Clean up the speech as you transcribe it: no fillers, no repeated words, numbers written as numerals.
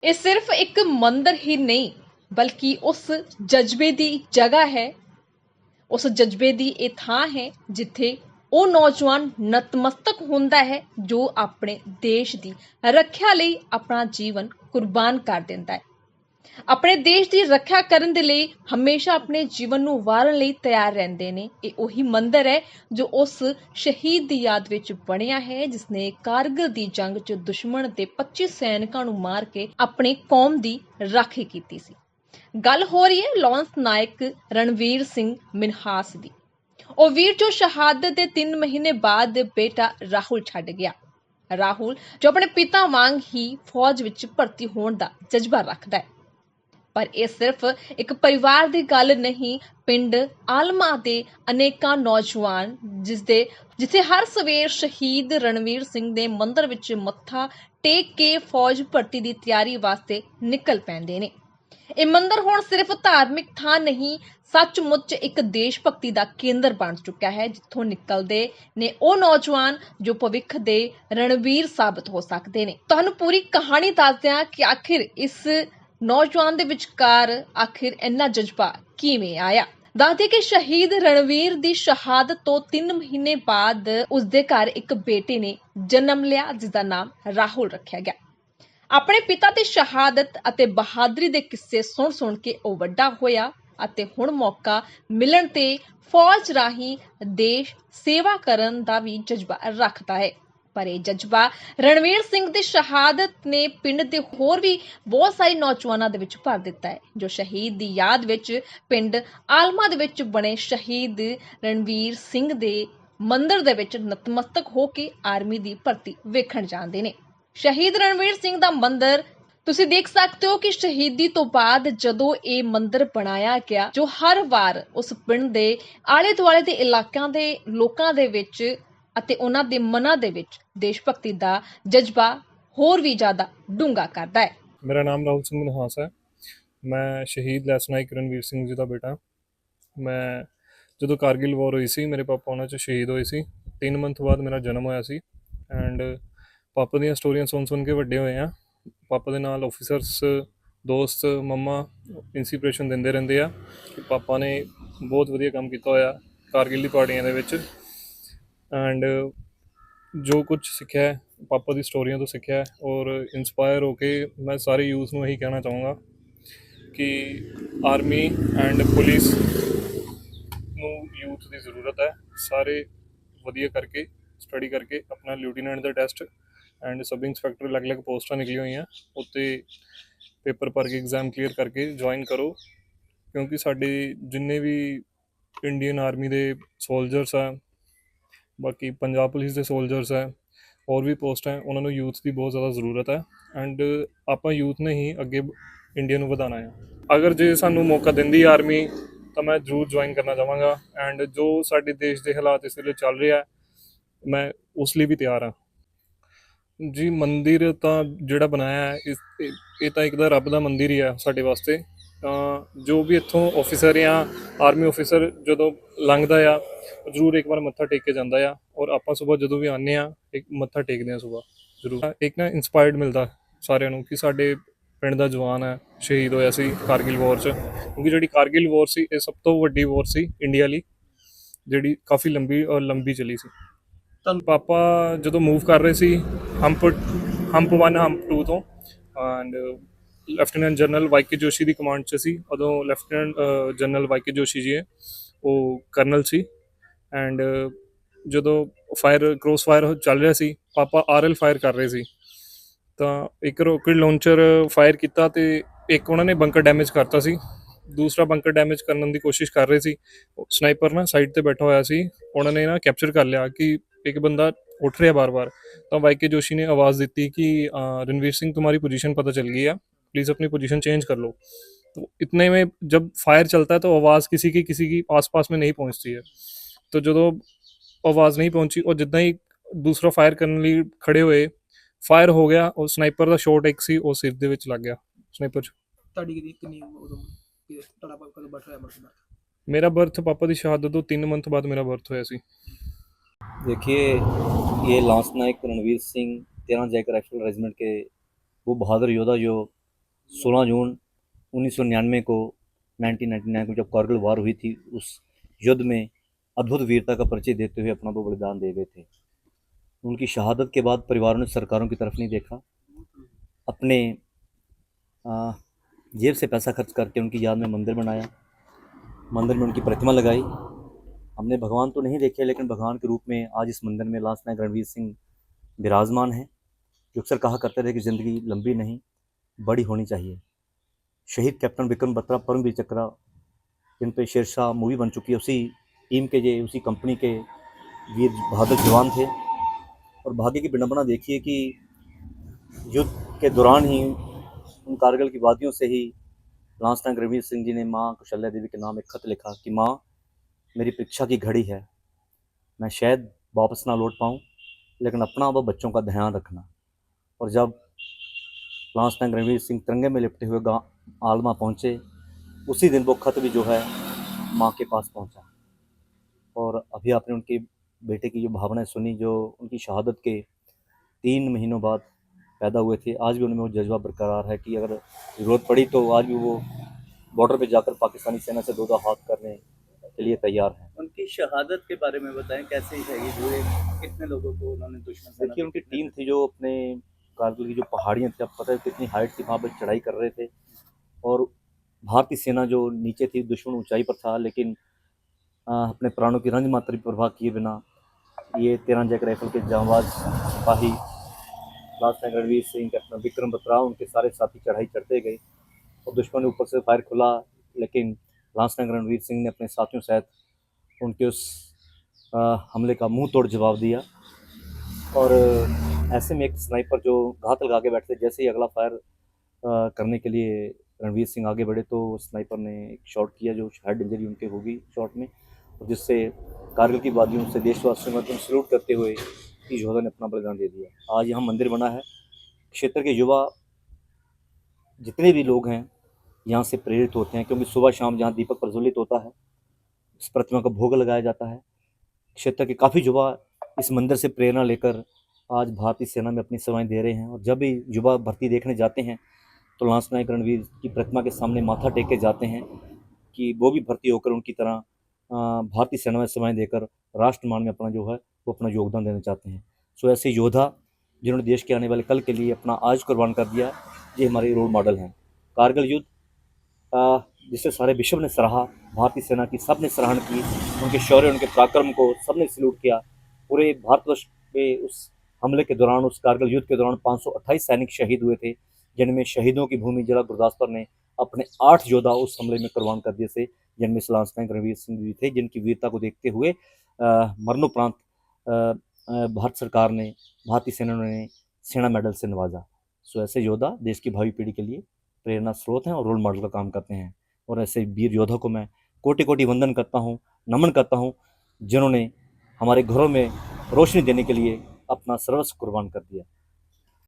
ਇਹ ਸਿਰਫ ਇੱਕ ਮੰਦਰ ਹੀ ਨਹੀਂ ਬਲਕਿ ਉਸ ਜਜ਼ਬੇ ਦੀ ਜਗ੍ਹਾ ਹੈ। ਉਸ ਜਜ਼ਬੇ ਦੀ ਇਹ ਥਾਂ ਹੈ ਜਿੱਥੇ ਉਹ ਨੌਜਵਾਨ ਨਤਮਸਤਕ ਹੁੰਦਾ ਹੈ ਜੋ ਆਪਣੇ ਦੇਸ਼ ਦੀ ਰੱਖਿਆ ਲਈ ਆਪਣਾ ਜੀਵਨ ਕੁਰਬਾਨ ਕਰ ਦਿੰਦਾ ਹੈ। ਆਪਣੇ ਦੇਸ਼ ਦੀ ਰੱਖਿਆ ਕਰਨ ਦੇ ਲਈ ਹਮੇਸ਼ਾ ਆਪਣੇ ਜੀਵਨ ਨੂੰ ਵਾਰਨ ਲਈ ਤਿਆਰ ਰਹਿੰਦੇ ਨੇ। ਇਹ ਉਹੀ ਮੰਦਰ ਹੈ ਜੋ ਉਸ ਸ਼ਹੀਦ ਦੀ ਯਾਦ ਵਿੱਚ ਬਣਿਆ ਹੈ ਜਿਸਨੇ ਕਾਰਗਿਲ ਦੀ ਜੰਗ 'ਚ ਦੁਸ਼ਮਣ ਦੇ 25 ਸੈਨਿਕਾਂ ਨੂੰ ਮਾਰ ਕੇ ਆਪਣੀ ਕੌਮ ਦੀ ਰਾਖੀ ਕੀਤੀ ਸੀ। ਗੱਲ ਹੋ ਰਹੀ ਹੈ ਲਾਂਸ ਨਾਇਕ ਰਣਵੀਰ ਸਿੰਘ ਮਿਨਹਾਸ ਦੀ। ਉਹ ਵੀਰ ਜੋ ਸ਼ਹਾਦਤ ਦੇ 3 ਮਹੀਨੇ ਬਾਅਦ ਬੇਟਾ ਰਾਹੁਲ ਛੱਡ ਗਿਆ। ਰਾਹੁਲ ਜੋ ਆਪਣੇ ਪਿਤਾ ਵਾਂਗ ਹੀ ਫੌਜ ਵਿੱਚ ਭਰਤੀ ਹੋਣ ਦਾ ਜਜ਼ਬਾ ਰੱਖਦਾ ਹੈ। ਪਰ ਇਹ ਸਿਰਫ ਇੱਕ ਪਰਿਵਾਰ ਦੀ ਗੱਲ ਨਹੀਂ, ਪਿੰਡ ਆਲਮਾ ਦੇ ਅਨੇਕਾਂ ਨੌਜਵਾਨ ਜਿੱਥੇ ਹਰ ਸਵੇਰ ਸ਼ਹੀਦ ਰਣਵੀਰ ਸਿੰਘ ਦੇ ਮੰਦਰ ਵਿੱਚ ਮੱਥਾ ਟੇਕ ਕੇ ਫੌਜ ਭਰਤੀ ਦੀ ਤਿਆਰੀ ਵਾਸਤੇ ਨਿਕਲ ਪੈਂਦੇ ਨੇ। ਇਹ ਮੰਦਰ ਹੁਣ ਸਿਰਫ ਧਾਰਮਿਕ ਥਾਂ ਨਹੀਂ, ਸੱਚਮੁੱਚ ਇੱਕ ਦੇਸ਼ ਭਗਤੀ ਦਾ ਕੇਂਦਰ ਬਣ ਚੁੱਕਾ ਹੈ ਜਿੱਥੋਂ ਨਿਕਲਦੇ ਨੇ ਉਹ ਨੌਜਵਾਨ ਜੋ ਭਵਿੱਖ ਦੇ ਰਣਵੀਰ ਸਾਬਤ ਹੋ ਸਕਦੇ ਨੇ। ਤੁਹਾਨੂੰ ਪੂਰੀ ਕਹਾਣੀ ਦੱਸਦੇ ਹਾਂ ਕਿ ਆਖਿਰ ਇਸ ਨੌਜਵਾਨ ਦੇ ਵਿਚਕਾਰ ਆਖਿਰ ਇੰਨਾ ਜਜ਼ਬਾ ਕਿਵੇਂ ਆਇਆ। ਦੱਸਦੇ ਕਿ ਸ਼ਹੀਦ ਰਣਵੀਰ ਦੀ ਸ਼ਹਾਦਤ ਤੋਂ 3 ਮਹੀਨੇ ਬਾਅਦ ਉਸਦੇ ਘਰ ਇੱਕ ਬੇਟੇ ਨੇ ਜਨਮ ਲਿਆ ਜਿਸਦਾ ਨਾਮ ਰਾਹੁਲ ਰੱਖਿਆ ਗਿਆ। ਆਪਣੇ ਪਿਤਾ ਦੀ ਸ਼ਹਾਦਤ ਅਤੇ ਬਹਾਦਰੀ ਦੇ ਕਿੱਸੇ ਸੁਣ ਕੇ ਉਹ ਵੱਡਾ ਹੋਇਆ ਅਤੇ ਹੁਣ ਮੌਕਾ ਮਿਲਣ ਤੇ ਫੌਜ ਰਾਹੀਂ ਦੇਸ਼ ਸੇਵਾ ਕਰਨ ਦਾ ਵੀ ਜਜ਼ਬਾ ਰੱਖਦਾ ਹੈ। ਪਰ ਇਹ ਜਜ਼ਬਾ ਰਣਵੀਰ ਸਿੰਘ ਦੀ ਸ਼ਹਾਦਤ ਨੇ ਪਿੰਡ ਦੇ ਹੋਰ ਵੀ ਬਹੁਤ ਸਾਰੇ ਨੌਜਵਾਨਾਂ ਦੇ ਵਿੱਚ ਭਰ ਦਿੱਤਾ ਹੈ ਜੋ ਸ਼ਹੀਦ ਦੀ ਯਾਦ ਵਿੱਚ ਪਿੰਡ ਆਲਮਾ ਦੇ ਵਿੱਚ ਬਣੇ ਸ਼ਹੀਦ ਰਣਵੀਰ ਸਿੰਘ ਦੇ ਮੰਦਰ ਦੇ ਵਿੱਚ ਨਤਮਸਤਕ ਹੋ ਕੇ ਆਰਮੀ ਦੀ ਭਰਤੀ ਵੇਖਣ ਜਾਂਦੇ ਨੇ। ਸ਼ਹੀਦ ਰਣਵੀਰ ਸਿੰਘ ਦਾ ਮੰਦਰ ਤੁਸੀਂ ਦੇਖ ਸਕਦੇ ਹੋ ਕਿ ਸ਼ਹੀਦੀ ਤੋਂ ਬਾਅਦ ਜਦੋਂ ਇਹ ਮੰਦਰ ਬਣਾਇਆ ਗਿਆ ਜੋ ਹਰ ਵਾਰ ਉਸ ਪਿੰਡ ਦੇ ਆਲੇ ਦੁਆਲੇ ਦੇ ਇਲਾਕਿਆਂ ਦੇ ਲੋਕਾਂ ਦੇ ਵਿੱਚ ਅਤੇ ਉਹਨਾਂ ਦੇ ਮਨਾਂ ਦੇ ਵਿੱਚ ਦੇਸ਼ ਭਗਤੀ ਦਾ ਜਜ਼ਬਾ ਹੋਰ ਵੀ ਜ਼ਿਆਦਾ ਡੂੰਘਾ ਕਰਦਾ ਹੈ। ਮੇਰਾ ਨਾਮ ਰਾਹੁਲ ਸਿੰਘ ਮਨਹਾਸ ਹੈ। ਮੈਂ ਸ਼ਹੀਦ ਲੈਫਟੀਨੈਂਟ ਰਣਵੀਰ ਸਿੰਘ ਜੀ ਦਾ ਬੇਟਾ। ਮੈਂ ਜਦੋਂ ਕਾਰਗਿਲ ਵਾਰ ਹੋਈ ਸੀ ਮੇਰੇ ਪਾਪਾ ਉਹਨਾਂ 'ਚ ਸ਼ਹੀਦ ਹੋਏ ਸੀ। 3 ਮੰਥ ਬਾਅਦ ਮੇਰਾ ਜਨਮ ਹੋਇਆ ਸੀ ਐਂਡ ਪਾਪਾ ਦੀਆਂ ਸਟੋਰੀਆਂ ਸੁਣ ਕੇ ਵੱਡੇ ਹੋਏ ਆ। ਪਾਪਾ ਦੇ ਨਾਲ ਆਫਿਸਰਸ, ਦੋਸਤ, ਮੰਮਾ ਇੰਸਪੀਰੇਸ਼ਨ ਦਿੰਦੇ ਰਹਿੰਦੇ ਆ ਕਿ ਪਾਪਾ ਨੇ ਬਹੁਤ ਵਧੀਆ ਕੰਮ ਕੀਤਾ ਹੋਇਆ ਕਾਰਗਿਲ ਦੀ ਪਾਰਟੀਆਂ ਦੇ ਵਿੱਚ। ਐਂਡ ਜੋ ਕੁਝ ਸਿੱਖਿਆ ਹੈ ਪਾਪਾ ਦੀ ਸਟੋਰੀਆਂ ਤੋਂ ਸਿੱਖਿਆ ਹੈ ਔਰ ਇੰਸਪਾਇਰ ਹੋ ਕੇ ਮੈਂ ਸਾਰੇ ਯੂਥ ਨੂੰ ਇਹੀ ਕਹਿਣਾ ਚਾਹੂੰਗਾ ਕਿ ਆਰਮੀ ਐਂਡ ਪੁਲਿਸ ਨੂੰ ਯੂਥ ਦੀ ਜ਼ਰੂਰਤ ਹੈ। ਸਾਰੇ ਵਧੀਆ ਕਰਕੇ ਸਟੱਡੀ ਕਰਕੇ ਆਪਣਾ ਲਿeutenant ਦਾ ਟੈਸਟ ਐਂਡ ਸਬ ਇੰਸਪੈਕਟਰ ਅਲੱਗ-ਅਲੱਗ ਪੋਸਟਾਂ ਨਿਕਲੀਆਂ ਹੋਈਆਂ ਉੱਤੇ ਪੇਪਰ ਭਰ ਕੇ ਐਗਜ਼ਾਮ ਕਲੀਅਰ ਕਰਕੇ ਜੁਆਇਨ ਕਰੋ ਕਿਉਂਕਿ ਸਾਡੇ ਜਿੰਨੇ ਵੀ ਇੰਡੀਅਨ ਆਰਮੀ ਦੇ ਸੋਲਜਰਸ ਆ, ਬਾਕੀ ਪੰਜਾਬ ਪੁਲਿਸ ਦੇ ਸੋਲਜਰਸ ਹੈ, ਹੋਰ ਵੀ ਪੋਸਟ ਹੈ, ਉਹਨਾਂ ਨੂੰ ਯੂਥ ਦੀ ਬਹੁਤ ਜ਼ਿਆਦਾ ਜ਼ਰੂਰਤ ਹੈ ਐਂਡ ਆਪਾਂ ਯੂਥ ਨੇ ਹੀ ਅੱਗੇ ਇੰਡੀਆ ਨੂੰ ਵਧਾਉਣਾ ਹੈ। ਅਗਰ ਜੇ ਸਾਨੂੰ ਮੌਕਾ ਦਿੰਦੀ ਆਰਮੀ ਤਾਂ ਮੈਂ ਜ਼ਰੂਰ ਜੁਆਇਨ ਕਰਨਾ ਚਾਹਾਂਗਾ ਐਂਡ ਜੋ ਸਾਡੇ ਦੇਸ਼ ਦੇ ਹਾਲਾਤ ਇਸ ਵੇਲੇ ਚੱਲ ਰਿਹਾ ਮੈਂ ਉਸ ਲਈ ਵੀ ਤਿਆਰ ਹਾਂ ਜੀ। ਮੰਦਿਰ ਤਾਂ ਜਿਹੜਾ ਬਣਾਇਆ ਹੈ ਇਹ ਤਾਂ ਇੱਕ ਤਾਂ ਰੱਬ ਦਾ ਮੰਦਿਰ ਹੀ ਹੈ ਸਾਡੇ ਵਾਸਤੇ। ਤਾਂ ਜੋ ਵੀ ਇੱਥੋਂ ਆਫਿਸਰ ਜਾਂ ਆਰਮੀ ਆਫਿਸਰ ਜਦੋਂ ਲੰਘਦਾ ਆ ਉਹ ਜ਼ਰੂਰ ਇੱਕ ਵਾਰ ਮੱਥਾ ਟੇਕ ਕੇ ਜਾਂਦਾ ਆ ਔਰ ਆਪਾਂ ਸੁਬਾਹ ਜਦੋਂ ਵੀ ਆਉਂਦੇ ਹਾਂ ਇੱਕ ਮੱਥਾ ਟੇਕਦੇ ਹਾਂ ਸੁਬਾਹ ਜ਼ਰੂਰ। ਇੱਕ ਨਾ ਇੰਸਪਾਇਰਡ ਮਿਲਦਾ ਸਾਰਿਆਂ ਨੂੰ ਕਿ ਸਾਡੇ ਪਿੰਡ ਦਾ ਜਵਾਨ ਹੈ ਸ਼ਹੀਦ ਹੋਇਆ ਸੀ ਕਾਰਗਿਲ ਵਾਰ 'ਚ ਕਿਉਂਕਿ ਜਿਹੜੀ ਕਾਰਗਿਲ ਵਾਰ ਸੀ ਇਹ ਸਭ ਤੋਂ ਵੱਡੀ ਵਾਰ ਸੀ ਇੰਡੀਆ ਲਈ ਜਿਹੜੀ ਕਾਫੀ ਲੰਬੀ ਚੱਲੀ ਸੀ। ਤੁਹਾਨੂੰ ਪਾਪਾ ਜਦੋਂ ਮੂਵ ਕਰ ਰਹੇ ਸੀ ਹੰਪ 1 ਹੰਪ 2 ਤੋਂ and lieutenant general ਵਾਈ.ਕੇ. Joshi the command 'ਚ ਸੀ। ਉਦੋਂ ਲੈਫਟੀਨੈਂਟ ਜਨਰਲ ਵਾਈ.ਕੇ. ਜੋਸ਼ੀ ਜੀ ਉਹ ਕਰਨਲ ਸੀ ਐਂਡ ਜਦੋਂ ਕ੍ਰੋਸ ਫਾਇਰ ਚੱਲ ਰਿਹਾ ਸੀ ਪਾਪਾ RL ਫਾਇਰ ਕਰ ਰਹੇ ਸੀ ਤਾਂ ਇੱਕ ਰੋਕਟ ਲਾਂਚਰ ਫਾਇਰ ਕੀਤਾ ਤੇ ਇੱਕ ਉਹਨਾਂ ਨੇ ਬੰਕਰ ਡੈਮੇਜ ਕਰਤਾ ਸੀ, ਦੂਸਰਾ ਬੰਕਰ ਡੈਮੇਜ ਕਰਨ ਦੀ ਕੋਸ਼ਿਸ਼ ਕਰ ਰਹੇ ਸੀ। ਸਨਾਈਪਰ ਨਾ ਸਾਈਡ ਤੇ ਬੈਠਾ ਹੋਇਆ ਸੀ, ਉਹਨਾਂ ਨੇ ਨਾ ਕੈਪਚਰ ਕਰ ਲਿਆ ਕਿ ਇੱਕ ਬੰਦਾ ਉੱਠ ਰਿਹਾ ਬਾਰ-ਬਾਰ। ਤਾਂ ਵਾਈ.ਕੇ. जोशी ने आवाज़ दी कि रणवीर सिंह तुम्हारी पोजीशन पता चल गई है, प्लीज़ अपनी पोजीशन चेंज कर लो। तो इतने में जब फायर चलता है तो आवाज़ किसी की आस-पास में नहीं पहुंचती है। तो जो आवाज़ नहीं पहुंची और जितना ही दूसरा फायर करने लिए खड़े हुए फायर हो गया और स्नाइपर का शॉट एक सी और सिर दे विच लग गया स्नाइपर 'ਚ। मेरा बर्थ पापा की शहादत तो 3 मंथ बाद मेरा बर्थ होया सी। देखिए ये lance Naik Ranvir Singh 13 JAK rifle regiment के वो बहादुर योद्धा जो 16 जून 1999 को 1999 को जब कारगिल वार हुई थी, उस युद्ध में अद्भुत वीरता का परिचय देते हुए अपना वो बलिदान दे गए थे। उनकी शहादत के बाद परिवारों ने सरकारों की तरफ नहीं देखा, अपने जेब से पैसा खर्च करके उनकी याद में मंदिर बनाया, मंदिर में उनकी प्रतिमा लगाई। हमने भगवान तो नहीं देखे, लेकिन भगवान के रूप में आज इस मंदिर में लांस नायक रणवीर सिंह विराजमान है, जो अक्सर कहा करते थे कि ज़िंदगी लंबी नहीं बड़ी होनी चाहिए। शहीद कैप्टन विक्रम बत्रा, परमवीर चक्र, जिन पे शेरशाह मूवी बन चुकी है, उसी कंपनी के वीर बहादुर जवान थे। और भाग्य की विडंबना देखिए कि युद्ध के दौरान ही उन कारगिल की वादियों से ही लांस नायक रणवीर सिंह जी ने माँ कौशल्या देवी के नाम एक खत लिखा कि माँ, मेरी परीक्षा की घड़ी है, मैं शायद वापस ना लौट पाऊँ, लेकिन अपना व बच्चों का ध्यान रखना। और जब लांस नायक रणवीर सिंह तिरंगे में लिपटे हुए गाँव आलमा पहुँचे, उसी दिन वो खत भी जो है माँ के पास पहुँचा। और अभी आपने उनके बेटे की जो भावनाएं सुनी, जो उनकी शहादत के 3 महीनों बाद पैदा हुए थे, आज भी उनमें वो जज्बा बरकरार है कि अगर ज़रूरत पड़ी तो आज भी वो बॉर्डर पे जाकर पाकिस्तानी सेना से दो हाथ करने के लिए तैयार हैं। उनकी शहादत के बारे में बताएं, कैसे शहीद हुए, कितने लोगों को उन्होंने दुश्मन से? देखिए, उनकी टीम थी जो अपने कारगिल की जो पहाड़ियाँ थी, अब पता है कितनी हाइट थी, वहाँ पर चढ़ाई कर रहे थे, और भारतीय सेना जो नीचे थी, दुश्मन ऊंचाई पर था, लेकिन अपने प्राणों की रंज मात्र परवाह किए बिना ये 13 जैक राइफल के जांबाज सिपाही लांस नायक रणवीर सिंह, कैप्टन विक्रम बत्रा, उनके सारे साथी चढ़ाई चढ़ते गए और दुश्मन ने ऊपर से फायर खुला, लेकिन लांस नायक रणवीर सिंह ने अपने साथियों सहित उनके उस हमले का मुंह तोड़ जवाब दिया। और ऐसे में एक स्नाइपर जो घात लगा के बैठते, जैसे ही अगला फायर करने के लिए रणवीर सिंह आगे बढ़े तो स्नाइपर ने एक शॉट किया जो हेड इंजरी उनके होगी शॉट में, और जिससे कारगिल की वादियों से देशवासियों को सल्यूट करते हुए इस योद्धा ने अपना बलिदान दे दिया। आज यहाँ मंदिर बना है, क्षेत्र के युवा जितने भी लोग हैं यहाँ से प्रेरित होते हैं, क्योंकि सुबह शाम जहाँ दीपक प्रज्वलित होता है, इस प्रतिमा का भोग लगाया जाता है। क्षेत्र के काफ़ी युवा इस मंदिर से प्रेरणा लेकर आज भारतीय सेना में अपनी सेवाएं दे रहे हैं, और जब भी युवा भर्ती देखने जाते हैं तो लांस नायक रणवीर की प्रतिमा के सामने माथा टेक के जाते हैं कि वो भी भर्ती होकर उनकी तरह भारतीय सेना में सेवाएं देकर राष्ट्रमान में अपना जो है वो अपना योगदान देना चाहते हैं। सो ऐसे योद्धा जिन्होंने देश के आने वाले कल के लिए अपना आज कुर्बान कर दिया, ये हमारे रोल मॉडल हैं। कारगिल युद्ध जिसे सारे विश्व ने सराहा, भारतीय सेना की सब ने सराहना की, उनके शौर्य, उनके पराक्रम को सबने सल्यूट किया। पूरे भारतवर्ष में उस हमले के दौरान, उस कारगिल युद्ध के दौरान 528 सैनिक शहीद हुए थे, जिनमें शहीदों की भूमि जिला गुरदासपुर ने अपने 8 योद्धा उस हमले में कुर्बान कर दिए थे, जिनमें से लांस नायक रणवीर सिंह भी थे, जिनकी वीरता को देखते हुए मरणोपरांत भारत सरकार ने, भारतीय सेना ने सेना मेडल से नवाजा। सो ऐसे योद्धा देश की भावी पीढ़ी के लिए प्रेरणा स्रोत हैं और रोल मॉडल का काम करते हैं, और ऐसे वीर योद्धा को मैं कोटि कोटि वंदन करता हूँ, नमन करता हूँ, जिन्होंने हमारे घरों में रोशनी देने के लिए अपना सर्वस्व कुर्बान कर दिया।